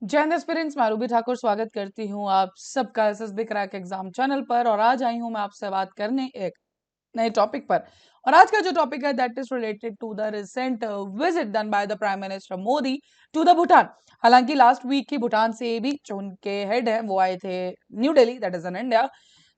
जय हिंद एस्पिरेंट्स, मैं रूबी ठाकुर स्वागत करती हूँ आप सबका एसएसबी क्रैक एग्जाम चैनल पर। और आज आई हूँ मैं आपसे बात करने एक नए टॉपिक पर। और आज का जो टॉपिक है that is related to the recent visit done by the prime minister Modi to the Bhutan. हालांकि लास्ट वीक ही भूटान से भी जो उनके हेड है वो आए थे new Delhi, that is in India.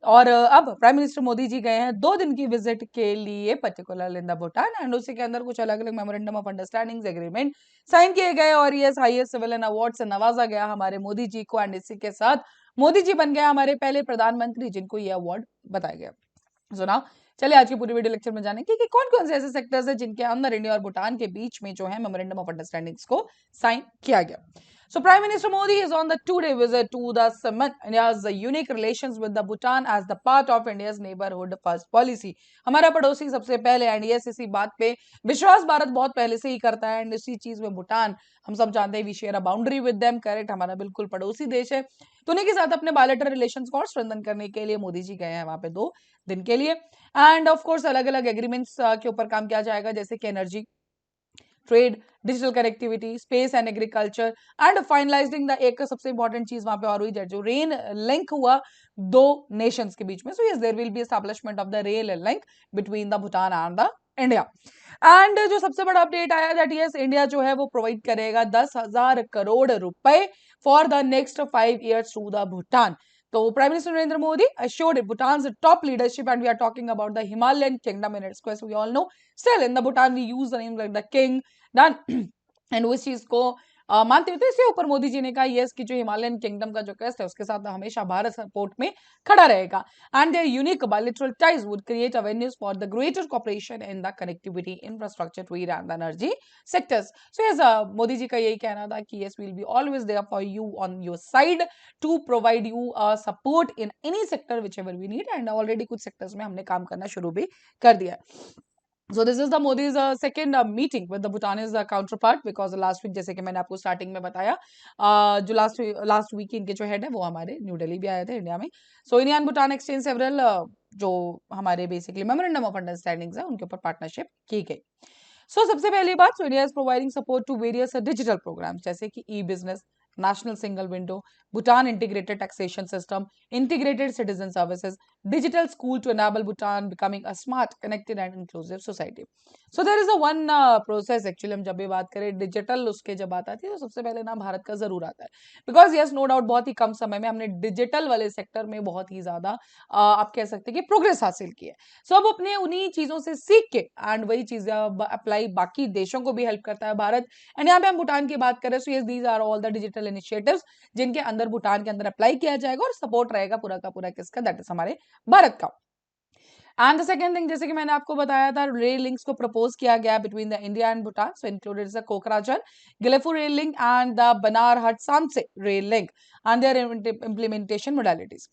और अब प्राइम मिनिस्टर मोदी जी गए हैं 2 दिन की विजिट के लिए particular in the Bhutan, and उसी के अंदर कुछ अलग अलग memorandum of understanding agreement sign किए गए और यस हाईएस्ट सिविलियन अवार्ड से नवाजा गया हमारे मोदी जी को। एंड इसी के साथ मोदी जी बन गया हमारे पहले प्रधानमंत्री जिनको ये अवार्ड बताया गया। सुना, चलिए आज की पूरी वीडियो लेक्चर में जानेंगे कि कौन कौन से ऐसे सेक्टर्स हैं जिनके अंदर इंडिया और भूटान के बीच में जो है मेमोरेंडम ऑफ अंडरस्टैंडिंग्स को साइन किया गया। So Prime Minister Modi is on the 2-day visit to the summit India's unique relations with the Bhutan as the part of India's neighborhood first policy। हमारा पड़ोसी सबसे पहले, एंड यस इसी बात पे विश्वास भारत बहुत पहले से ही करता है। एंड इसी चीज में भूटान हम सब जानते हैं, we share a boundary with them, correct, हमारा बिल्कुल पड़ोसी देश है। तो उन्हीं के साथ अपने बायलैटरल रिलेशंस को और स्ट्रेंथन करने के लिए मोदी जी गए हैं वहां पे 2 दिन के लिए। एंड ऑफ कोर्स अलग अलग एग्रीमेंट्स के ऊपर काम किया जाएगा, जैसे कि energy, trade, digital connectivity, space and agriculture, and finalising the एक सबसे इंपॉर्टेंट चीज वहां पे और हुई जो रेन लिंक हुआ 2 नेशंस के बीच में। So yes there will be establishment of the rail link between the Bhutan and the India. And जो सबसे बड़ा अपडेट आया दैट यस इंडिया जो है वो प्रोवाइड करेगा 10,000 करोड़ रुपए for the next 5 years to the Bhutan. तो prime minister Narendra Modi assured Bhutan's top leadership, and we are talking about the Himalayan kingdom in its quest. We all know still in the Bhutan we use the name like the king done and उस चीज को मानते हुए तो इसके ऊपर मोदी जी ने कहा यस कि जो हिमालयन किंगडम का जो क्वेस्ट है उसके साथ हमेशा भारत सपोर्ट में खड़ा रहेगा। And their unique bilateral ties would create avenues for the greater cooperation in the connectivity infrastructure trade and energy sectors. So yes Modi ji का यही कहना था कि yes will be always there for you on your side to provide you support in any sector which ever we need. And already कुछ sectors में हमने काम करना शुरू भी कर दिया है। So this is the Modi's second meeting with the Bhutanese counterpart, because last week जैसे कि मैंने आपको स्टार्टिंग में बताया जो लास्ट वीक इनके जो हेड है वो हमारे न्यू दिल्ली भी आए थे इंडिया में। So India and Bhutan exchange several जो हमारे बेसिकली मेमोरेंडम ऑफ अंडरस्टैंडिंग्स है उनके ऊपर पार्टनरशिप की गई। सो सबसे पहली बात, so India is providing support to various digital programs जैसे कि e business, national single window, Bhutan integrated taxation system, integrated citizen services, digital school to enable Bhutan becoming a smart, connected and inclusive society. So there is a one process actually, हम जब भी बात करें digital उसके जब बात आती है तो सबसे पहले नाम भारत का जरूर आता है, बिकॉज यस नो डाउट बहुत ही कम समय में हमने डिजिटल वाले सेक्टर में बहुत ही ज्यादा आप कह सकते हैं कि प्रोग्रेस हासिल की है। सो अब अपने उन्हीं चीजों से सीख के एंड वही चीजें अप्लाई बाकी देशों को भी हेल्प करता है भारत। एंड यहाँ पे हम भूटान की बात करें so yes these are all the digital initiatives जिनके अंदर भूटान के अंदर अप्लाई किया जाएगा और सपोर्ट रहेगा पूरा का पूरा किसका, दैट इज हमारे भारत का। एंड द सेकंड थिंग, जैसे कि मैंने आपको बताया था रेल लिंक्स को प्रपोज किया गया between the India and Bhutan. So included the Kokrajhar Gelephu rail link and the Banarhat Samtse rail link and their implementation modalities.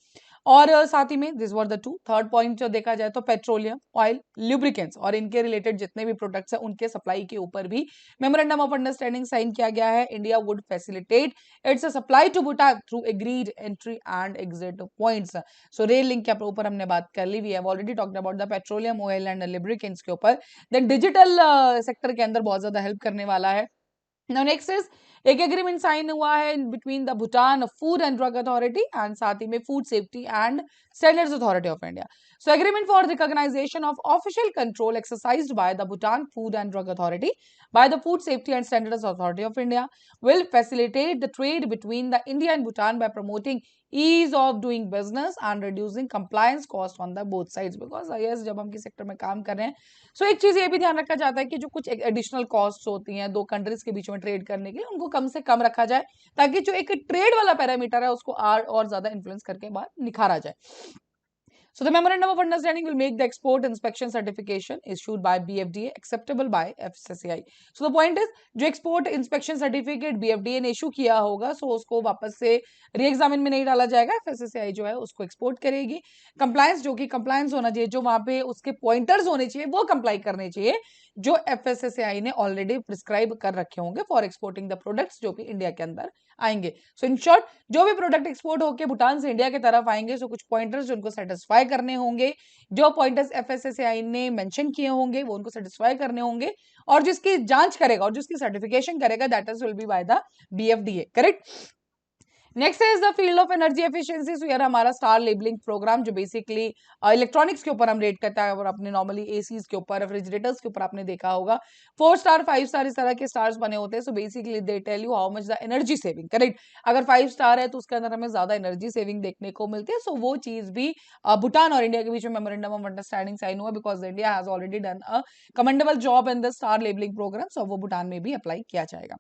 और साथ ही में this were the to third point जो देखा जाए तो पेट्रोलियम, ऑयल, ल्यूब्रिकेंट्स और इनके रिलेटेड जितने भी प्रोडक्ट्स हैं उनके सप्लाई के ऊपर भी मेमोरेंडम ऑफ अंडरस्टैंडिंग साइन किया गया है। India would facilitate its supply to Bhutan through agreed entry and exit points. So rail link के ऊपर हमने बात कर ली, we have already talked about the petroleum, oil and lubricants के ऊपर। देन डिजिटल सेक्टर के अंदर बहुत ज्यादा हेल्प करने वाला है। Now next is एक एग्रीमेंट साइन हुआ है between the Bhutan food and drug authority and साथ ही में food safety and standards authority of India. So agreement for recognization of official control exercised by the Bhutan food and drug authority by the food safety and standards authority of India will facilitate the trade between the India and Bhutan by promoting ease of doing business and reducing compliance cost on the both sides, because yes जब हम किसी sector में काम कर रहे हैं सो एक चीज ये भी ध्यान रखा जाता है कि जो कुछ एडिशनल कॉस्ट होती हैं 2 कंट्रीज के बीच में ट्रेड करने के लिए उनको कम से कम रखा जाए, ताकि जो एक ट्रेड वाला पैरामीटर है उसको और ज्यादा इन्फ्लुएंस करके बाहर निखारा जाए। So the memorandum of understanding will make the export inspection certification issued by BFDA acceptable by FSSAI. So the point is जो export inspection certificate BFDA ने issue किया होगा so उसको वापस से re-examine में नहीं डाला जाएगा, FSSAI जो है उसको export करेगी। Compliance जो कि compliance होना चाहिए, जो वहां पे उसके pointers होने चाहिए वो comply करने चाहिए जो FSSAI ने ऑलरेडी प्रिस्क्राइब कर रखे होंगे फॉर एक्सपोर्टिंग द प्रोडक्ट्स जो कि इंडिया के अंदर आएंगे। सो इन शॉर्ट, जो भी प्रोडक्ट एक्सपोर्ट होकर भूटान से इंडिया की तरफ आएंगे, सो कुछ पॉइंटर्स जो उनको सेटिस्फाई करने होंगे, जो पॉइंटर्स FSSAI ने मेंशन किए होंगे वो उनको सेटिस्फाई करने होंगे, और जिसकी जांच करेगा और जिसकी सर्टिफिकेशन करेगा that is will be by the BFDA, correct. Next is the field of energy efficiency. So यार हमारा स्टार लेबलिंग प्रोग्राम जो बेसिकली इलेक्ट्रॉनिक्स के ऊपर हम रेट करता है, और अपने नॉर्मली एसीज के ऊपर, रेफ्रिजरेटर्स के ऊपर आपने देखा होगा 4 स्टार 5 स्टार इस तरह के स्टार्स बने होते हैं। So basically they tell you how much the energy saving, correct. अगर 5 स्टार है तो उसके अंदर हमें ज्यादा एनर्जी सेविंग देखने को मिलती है। सो वो चीज भी भूटान और इंडिया के बीच में मेमोरेंडम ऑफ अंडरस्टैंडिंग साइन हुआ, because India has already done a commendable job in the star labelling program. So वो भूटान में भी अप्लाई किया जाएगा।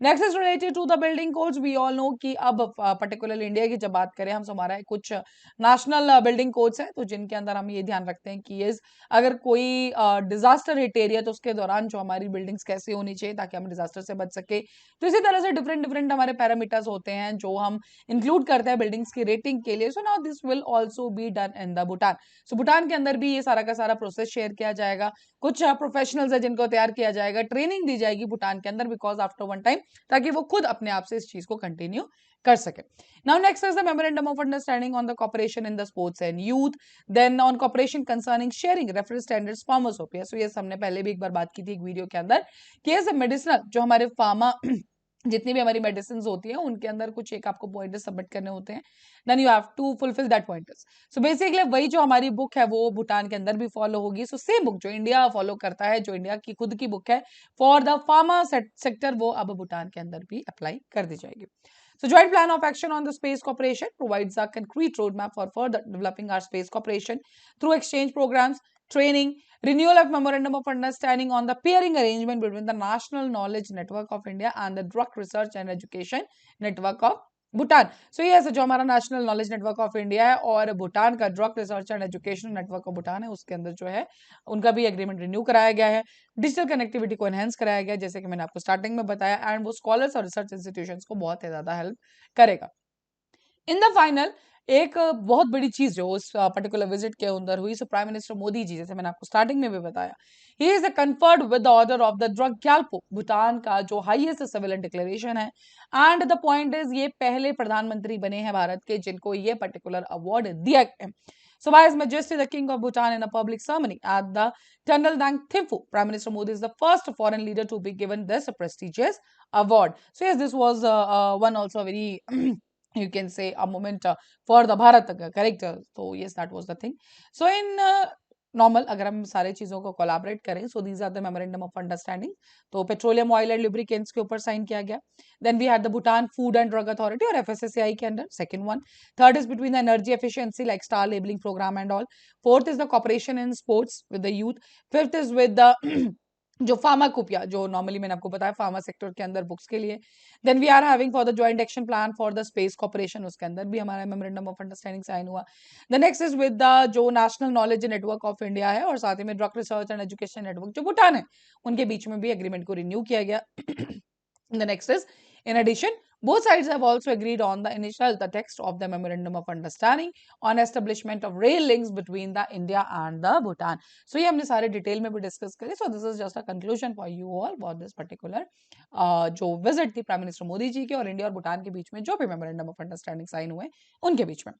Next is related to the building codes. We all know कि अब पर्टिकुलरली इंडिया की जब बात करें हम, हमारा कुछ नेशनल बिल्डिंग कोड्स हैं, तो जिनके अंदर हम ये ध्यान रखते हैं कि अगर कोई डिजास्टर हिट एरिया तो उसके दौरान जो हमारी बिल्डिंग्स कैसे होनी चाहिए ताकि हम डिजास्टर से बच सके। तो इसी तरह से डिफरेंट डिफरेंट हमारे पैरामीटर्स होते हैं जो हम इंक्लूड करते हैं बिल्डिंग्स की रेटिंग के लिए। So now this will also be done in the Bhutan. So Bhutan के अंदर भी ये सारा का सारा प्रोसेस शेयर किया जाएगा। कुछ प्रोफेशनल्स है जिनको तैयार किया जाएगा, ट्रेनिंग दी जाएगी भूटान के अंदर, बिकॉज आफ्टर वन टाइम, ताकि वो खुद अपने आप से इस चीज को कंटिन्यू कर सके। Now next is the memorandum of understanding on the cooperation in the sports and youth, then on cooperation concerning sharing reference standards pharmacopoeia. So ये हमने पहले भी एक बार बात की थी एक वीडियो के अंदर कि एज मेडिसिनल जो हमारे फार्मा जितनी भी हमारी मेडिसिन होती है उनके अंदर कुछ एक आपको पॉइंटर्स सबमिट करने होते हैं, then you have to fulfil that pointers. So basically वही जो हमारी बुक है वो भूटान के अंदर भी फॉलो होगी। सो सेम बुक जो इंडिया फॉलो करता है, जो इंडिया की खुद की बुक है फॉर द फार्मा सेक्टर, वो अब भूटान के अंदर भी अप्लाई कर दी जाएगी। So joint plan of action on the space cooperation provides a concrete roadmap for further developing our space cooperation through exchange programs, training, renewal of memorandum of understanding on the peering arrangement between the National Knowledge Network of India and the Drug Research and Education Network of Bhutan. सो ये जो हमारा national knowledge network of India है और भूटान का drug research and education network of Bhutan है, उसके अंदर जो है उनका भी एग्रीमेंट रिन्यू कराया गया है। डिजिटल कनेक्टिविटी को एनहेंस कराया गया जैसे कि मैंने आपको स्टार्टिंग में बताया, एंड वो स्कॉलर्स और रिसर्च इंस्टीट्यूशंस को बहुत ही ज्यादा हेल्प करेगा। इन द फाइनल एक बहुत बड़ी चीज जो उस पर्टिकुलर विजिट के अंदर हुई, so prime minister Modi ji, जैसे मैंने आपको स्टार्टिंग में भी बताया, he is conferred with the order of the drug Gyalpo, Bhutan का जो हाईएस्ट सिविलियन डिक्लेरेशन है। एंड द पॉइंट इज ये पहले प्रधानमंत्री बने हैं भारत के जिनको ये पर्टिकुलर अवार्ड दिया गया। So by His Majesty the King of Bhutan in a public ceremony at the Tendalgang Thimphu, Prime Minister Modi is the first foreign leader to be given this prestigious award. So yes, this was one also very you can say a moment for the Bharat, correct? So yes, that was the thing. So in normal अगर हम सारे चीजों को collaborate करें, so these are the memorandum of understanding. तो petroleum oil and lubricants के ऊपर sign किया गया। Then we had the Bhutan food and drug authority और FSSAI के अंदर, second one. Third is between the energy efficiency like star labelling programme and all. Fourth is the cooperation in sports with the youth. Fifth is with the जो pharmacopoeia, जो normally मैंने आपको बताया pharma sector के अंदर books के लिए। Then we are having for the joint action plan for the space cooperation, उसके अंदर भी हमारा मेमोरेंडम ऑफ अंडरस्टैंडिंग साइन हुआ। The next is with the जो national knowledge network of India है और साथ ही में drug research and education network जो भूटान है, उनके बीच में भी एग्रीमेंट को रिन्यू किया गया। The next is in addition both sides have also agreed on the text of the memorandum of understanding on establishment of rail links between the India and the Bhutan. So ये हमने सारे detail में भी discuss करे। So this is just a conclusion for you all about this particular जो visit थी prime minister Modi ji के और इंडिया और भूटान के बीच में जो भी मेमोरेंडम ऑफ अंडरस्टैंडिंग साइन हुए उनके बीच में।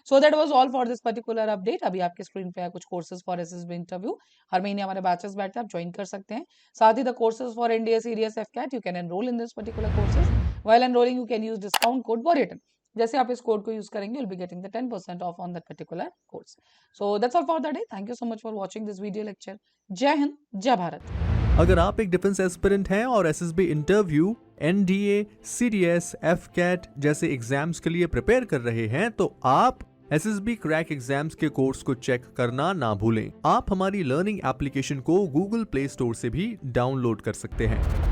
So that was all for this particular update. अभी आपके स्क्रीन पे है कुछ कोर्सेज फॉर SSB इंटरव्यू, हर महीने हमारे बैचेस बैठते हैं, आप ज्वाइन कर सकते हैं। साथ ही the courses for NDA serious FCAT, you can enrol in this particular courses. While enrolling, you can use discount code Warrior10. जैसे आप इस कोड को यूज करेंगे, you'll be getting the 10% off on that particular course. So that's all for the day. Thank you so much for watching this video lecture. जय हिंद, जय भारत। अगर आप एक डिफेंस एस्पिरेंट हैं और SSB interview, NDA, CDS, FCAT जैसे exams के लिए प्रिपेयर कर रहे हैं तो आप SSB क्रैक एग्जाम्स के कोर्स को चेक करना ना भूलें। आप हमारी लर्निंग एप्लीकेशन को Google Play Store से भी डाउनलोड कर सकते हैं।